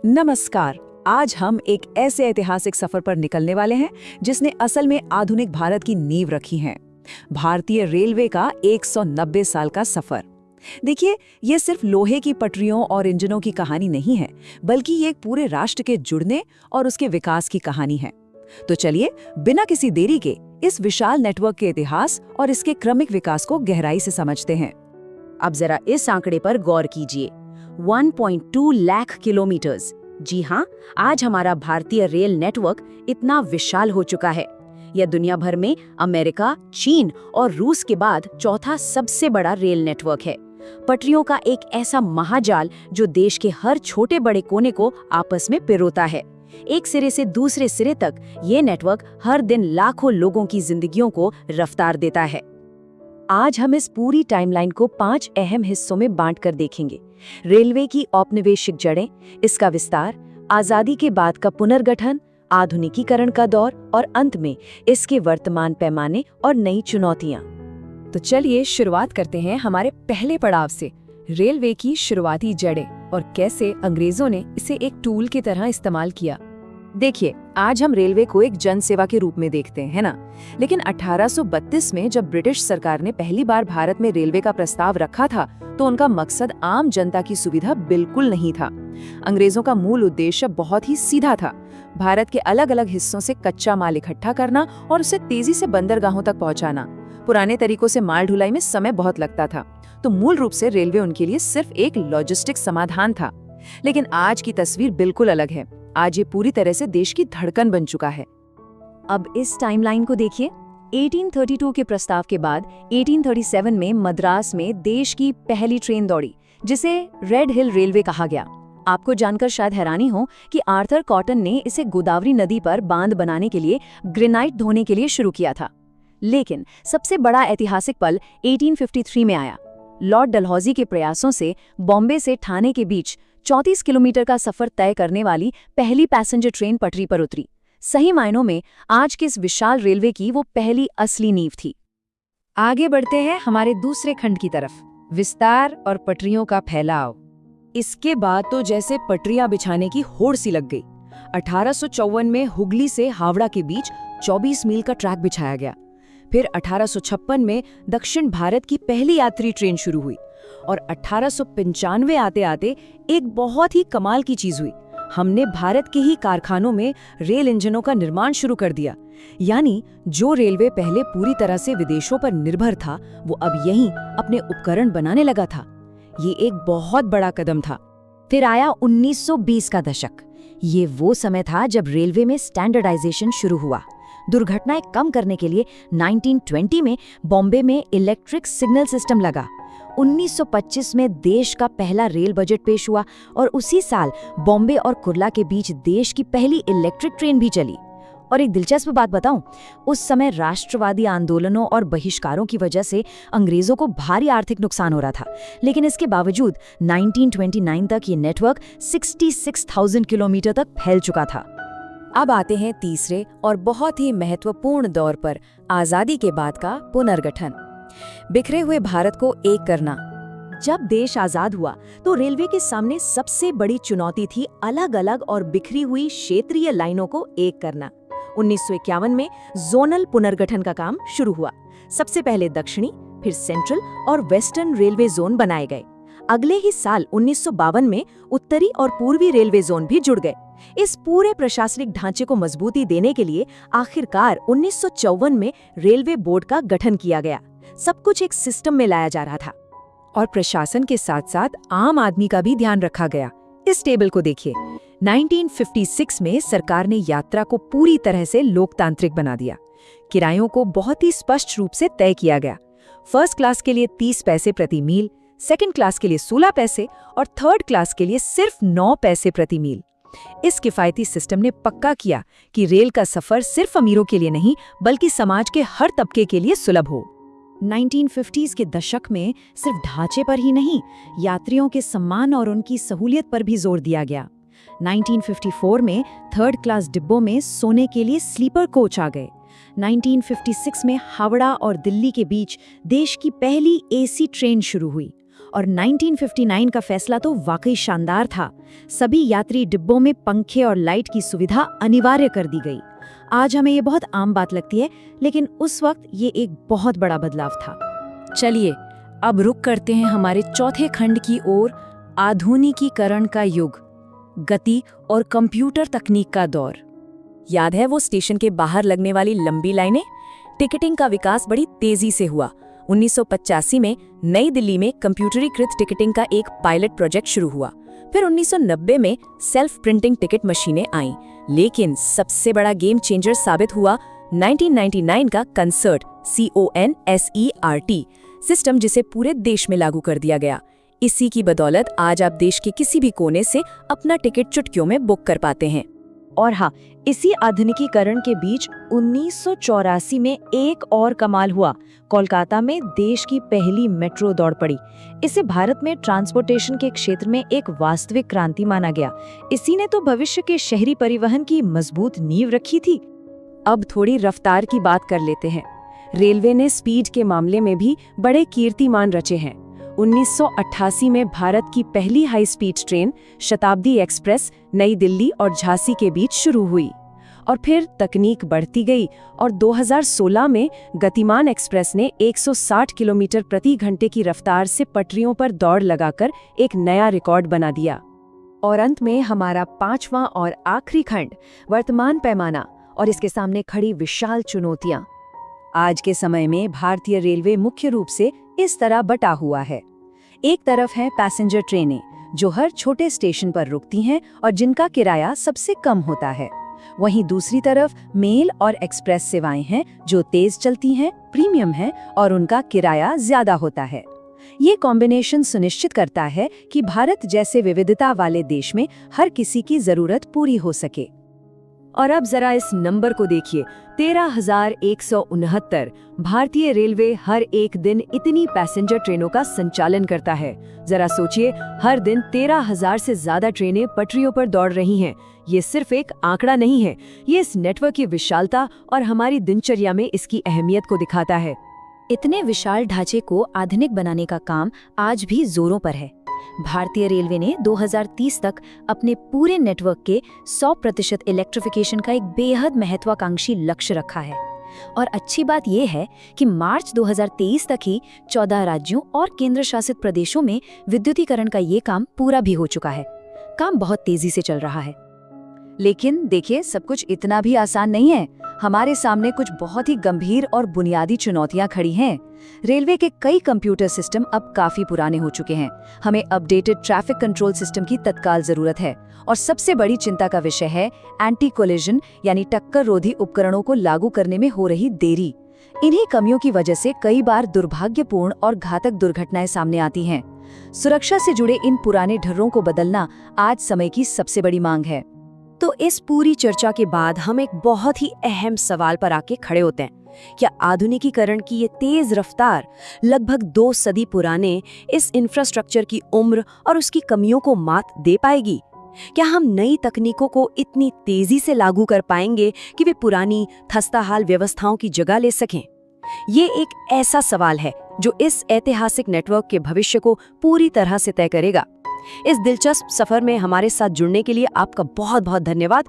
नमस्कार। आज हम एक ऐसे ऐतिहासिक सफर पर निकलने वाले हैं जिसने असल में आधुनिक भारत की नींव रखी है। भारतीय रेलवे का 190 साल का सफर। देखिए, ये सिर्फ लोहे की पटरियों और इंजनों की कहानी नहीं है, बल्कि ये एक पूरे राष्ट्र के जुड़ने और उसके विकास की कहानी है। तो चलिए, बिना किसी देरी के इस विशाल नेटवर्क के इतिहास और इसके क्रमिक विकास को गहराई से समझते हैं। अब जरा इस आंकड़े पर गौर कीजिए, 1.2 लाख किलोमीटर्स। जी हाँ, आज हमारा भारतीय रेल नेटवर्क इतना विशाल हो चुका है। यह दुनिया भर में अमेरिका, चीन और रूस के बाद चौथा सबसे बड़ा रेल नेटवर्क है। पटरियों का एक ऐसा महाजाल जो देश के हर छोटे बड़े कोने को आपस में पिरोता है। एक सिरे से दूसरे सिरे तक ये नेटवर्क हर दिन लाखों लोगों की जिंदगियों को रफ्तार देता है। आज हम इस पूरी टाइमलाइन को 5 अहम हिस्सों में बांटकर देखेंगे। रेलवे की औपनिवेशिक जड़ें, इसका विस्तार, आजादी के बाद का पुनर्गठन, आधुनिकीकरण का दौर और अंत में इसके वर्तमान पैमाने और नई चुनौतियां। तो चलिए शुरुआत करते हैं हमारे पहले पड़ाव से, रेलवे की शुरुआती जड़ें और कैसे अंग्रेजों ने इसे एक टूल की तरह इस्तेमाल किया। देखिए, आज हम रेलवे को एक जन सेवा के रूप में देखते हैं, है ना? लेकिन 1832 में जब ब्रिटिश सरकार ने पहली बार भारत में रेलवे का प्रस्ताव रखा था, तो उनका मकसद आम जनता की सुविधा बिल्कुल नहीं था। अंग्रेजों का मूल उद्देश्य बहुत ही सीधा था, भारत के अलग अलग हिस्सों से कच्चा माल इकट्ठा करना और उसे तेजी से बंदरगाहों तक पहुंचाना। पुराने तरीकों से माल ढुलाई में समय बहुत लगता था, तो मूल रूप से रेलवे उनके लिए सिर्फ एक लॉजिस्टिक समाधान था। लेकिन आज की तस्वीर बिल्कुल अलग है। आज ये पूरी तरह से देश की धड़कन बन चुका है। अब इस टाइमलाइन को देखिए। 1832 के प्रस्ताव के बाद 1837 में मद्रास में देश की पहली ट्रेन दौड़ी, जिसे रेड हिल रेलवे कहा गया। आपको जानकर शायद हैरानी हो कि आर्थर कॉटन ने इसे गोदावरी नदी पर बांध बनाने के लिए ग्रेनाइट धोने के लिए शुरू किया था। लेकिन सबसे बड़ा ऐतिहासिक पल 1853 में आया। लॉर्ड डलहौजी के प्रयासों से बॉम्बे से ठाणे के बीच 34 किलोमीटर का सफर तय करने वाली पहली पैसेंजर ट्रेन पटरी पर उतरी। सही मायनों में आज के इस विशाल रेलवे की वो पहली असली नींव थी। आगे बढ़ते हैं हमारे दूसरे खंड की तरफ, विस्तार और पटरियों का फैलाव। इसके बाद तो जैसे पटरियां बिछाने की होड़ सी लग गई। 1854 में हुगली से हावड़ा के बीच 24 मील का ट्रैक बिछाया गया। फिर 1856 में दक्षिण भारत की पहली यात्री ट्रेन शुरू हुई और 1895 आते आते एक बहुत ही कमाल की चीज हुई। हमने भारत के ही कारखानों में रेल इंजनों का निर्माण शुरू कर दिया। यानी जो रेलवे पहले पूरी तरह से विदेशों पर निर्भर था, वो अब यहीं अपने उपकरण बनाने लगा था। ये एक बहुत बड़ा कदम था। फिर आया 1920 का दशक। ये वो समय था जब रेलवे में स्टैंडर्डाइजेशन शुरू हुआ। दुर्घटनाएं कम करने के लिए 1920 में बॉम्बे में इलेक्ट्रिक सिग्नल सिस्टम लगा। 1925 में देश का पहला रेल बजट पेश हुआ और उसी साल बॉम्बे और कुर्ला के बीच देश की पहली इलेक्ट्रिक ट्रेन भी चली। और एक दिलचस्प बात बताऊं, उस समय राष्ट्रवादी आंदोलनों और बहिष्कारों की वजह से अंग्रेजों को भारी आर्थिक नुकसान हो रहा था। लेकिन इसके बावजूद 1929 तक ये नेटवर्क 66,000 किलोमीटर तक फैल चुका था। अब आते हैं तीसरे और बहुत ही महत्वपूर्ण दौर पर, आजादी के बाद का पुनर्गठन। बिखरे हुए भारत को एक करना। जब देश आजाद हुआ तो रेलवे के सामने सबसे बड़ी चुनौती थी अलग अलग और बिखरी हुई क्षेत्रीय लाइनों को एक करना। 1951 में जोनल पुनर्गठन का काम शुरू हुआ। सबसे पहले दक्षिणी, फिर सेंट्रल और वेस्टर्न रेलवे जोन बनाए गए। अगले ही साल 1952 में उत्तरी और पूर्वी रेलवे जोन भी जुड़ गए। इस पूरे प्रशासनिक ढांचे को मजबूती देने के लिए आखिरकार 1954 में रेलवे बोर्ड का गठन किया गया। सब कुछ एक सिस्टम में लाया जा रहा था और प्रशासन के साथ साथ आम आदमी का भी ध्यान रखा गया। इस टेबल को देखिए। 1956 में सरकार ने यात्रा को पूरी तरह से लोकतांत्रिक बना दिया। किरायों को बहुत ही स्पष्ट रूप से तय किया गया। फर्स्ट क्लास के लिए 30 पैसे प्रति मील, सेकंड क्लास के लिए 16 पैसे और थर्ड क्लास के लिए सिर्फ 9 पैसे प्रति मील। इस किफायती सिस्टम ने पक्का किया कि रेल का सफर सिर्फ अमीरों के लिए नहीं, बल्कि समाज के हर तबके के लिए सुलभ हो। 1950s के दशक में सिर्फ ढांचे पर ही नहीं, यात्रियों के सम्मान और उनकी सहूलियत पर भी जोर दिया गया। 1954 में थर्ड क्लास डिब्बों में सोने के लिए स्लीपर कोच आ गए। 1956 में हावड़ा और दिल्ली के बीच देश की पहली एसी ट्रेन शुरू हुई और 1959 का फैसला तो वाकई शानदार था। सभी यात्री डिब्बों में पंखे और लाइट की सुविधा अनिवार्य कर दी गई। आज हमें ये बहुत आम बात लगती है, लेकिन उस वक्त ये एक बहुत बड़ा बदलाव था। चलिए अब रुक करते हैं हमारे चौथे खंड की ओर, आधुनिकीकरण का युग, गति और कंप्यूटर तकनीक का दौर। याद है वो स्टेशन के बाहर लगने वाली लंबी लाइनें? टिकटिंग का विकास बड़ी तेजी से हुआ। 1985 में नई दिल्ली में कंप्यूटरीकृत टिकटिंग का एक पायलट प्रोजेक्ट शुरू हुआ। फिर 1990 में सेल्फ प्रिंटिंग टिकट मशीनें आईं, लेकिन सबसे बड़ा गेम चेंजर साबित हुआ 1999 का कंसर्ट CONSERT सिस्टम, जिसे पूरे देश में लागू कर दिया गया। इसी की बदौलत आज आप देश के किसी भी कोने से अपना टिकट चुटकियों में बुक कर पाते हैं। और हाँ, इसी आधुनिकीकरण के बीच 1984 में एक और कमाल हुआ। कोलकाता में देश की पहली मेट्रो दौड़ पड़ी। इसे भारत में ट्रांसपोर्टेशन के क्षेत्र में एक वास्तविक क्रांति माना गया। इसी ने तो भविष्य के शहरी परिवहन की मजबूत नींव रखी थी। अब थोड़ी रफ्तार की बात कर लेते हैं। रेलवे ने स्पीड के मामले में भी बड़े कीर्तिमान रचे हैं। 1988 में भारत की पहली हाई स्पीड ट्रेन शताब्दी एक्सप्रेस नई दिल्ली और झांसी के बीच शुरू हुई, और फिर तकनीक बढ़ती गई और 2016 में गतिमान एक्सप्रेस ने 160 किलोमीटर प्रति घंटे की रफ्तार से पटरियों पर दौड़ लगाकर एक नया रिकॉर्ड बना दिया। और अंत में हमारा पांचवां और आखिरी खंड, वर्तमान पैमाना और इसके सामने खड़ी विशाल चुनौतियां। आज के समय में भारतीय रेलवे मुख्य रूप से इस तरह बटा हुआ है। एक तरफ है पैसेंजर ट्रेनें, जो हर छोटे स्टेशन पर रुकती हैं और जिनका किराया सबसे कम होता है। वहीं दूसरी तरफ मेल और एक्सप्रेस सेवाएं हैं, जो तेज चलती हैं, प्रीमियम हैं और उनका किराया ज्यादा होता है। ये कॉम्बिनेशन सुनिश्चित करता है कि भारत जैसे विविधता वाले देश में हर किसी की जरूरत पूरी हो सके। और अब जरा इस नंबर को देखिए, 13,169। भारतीय रेलवे हर एक दिन इतनी पैसेंजर ट्रेनों का संचालन करता है। जरा सोचिए, हर दिन 13,000 से ज्यादा ट्रेनें पटरियों पर दौड़ रही हैं। ये सिर्फ एक आंकड़ा नहीं है, ये इस नेटवर्क की विशालता और हमारी दिनचर्या में इसकी अहमियत को दिखाता है। इतने विशाल ढांचे को आधुनिक बनाने का काम आज भी जोरों पर है। भारतीय रेलवे ने 2030 तक अपने पूरे नेटवर्क के 100% इलेक्ट्रिफिकेशन का एक बेहद महत्वाकांक्षी लक्ष्य रखा है। और अच्छी बात यह है कि मार्च 2023 तक ही 14 राज्यों और केंद्र शासित प्रदेशों में विद्युतीकरण का ये काम पूरा भी हो चुका है। काम बहुत तेजी से चल रहा है। लेकिन देखिए, सब कुछ इतना भी आसान नहीं है। हमारे सामने कुछ बहुत ही गंभीर और बुनियादी चुनौतियां खड़ी हैं। रेलवे के कई कंप्यूटर सिस्टम अब काफी पुराने हो चुके हैं। हमें अपडेटेड ट्रैफिक कंट्रोल सिस्टम की तत्काल जरूरत है। और सबसे बड़ी चिंता का विषय है एंटी कोलिजन यानी टक्कर रोधी उपकरणों को लागू करने में हो रही देरी। इन्हीं कमियों की वजह से कई बार दुर्भाग्यपूर्ण और घातक दुर्घटनाएं सामने आती हैं। सुरक्षा से जुड़े इन पुराने ढर्रों को बदलना आज समय की सबसे बड़ी मांग है। तो इस पूरी चर्चा के बाद हम एक बहुत ही अहम सवाल पर आके खड़े होते हैं। क्या आधुनिकीकरण की ये तेज रफ्तार लगभग 2 सदी पुराने इस इंफ्रास्ट्रक्चर की उम्र और उसकी कमियों को मात दे पाएगी? क्या हम नई तकनीकों को इतनी तेजी से लागू कर पाएंगे कि वे पुरानी खस्ताहाल व्यवस्थाओं की जगह ले सकें? ये एक ऐसा सवाल है जो इस ऐतिहासिक नेटवर्क के भविष्य को पूरी तरह से तय करेगा। इस दिलचस्प सफर में हमारे साथ जुड़ने के लिए आपका बहुत बहुत धन्यवाद।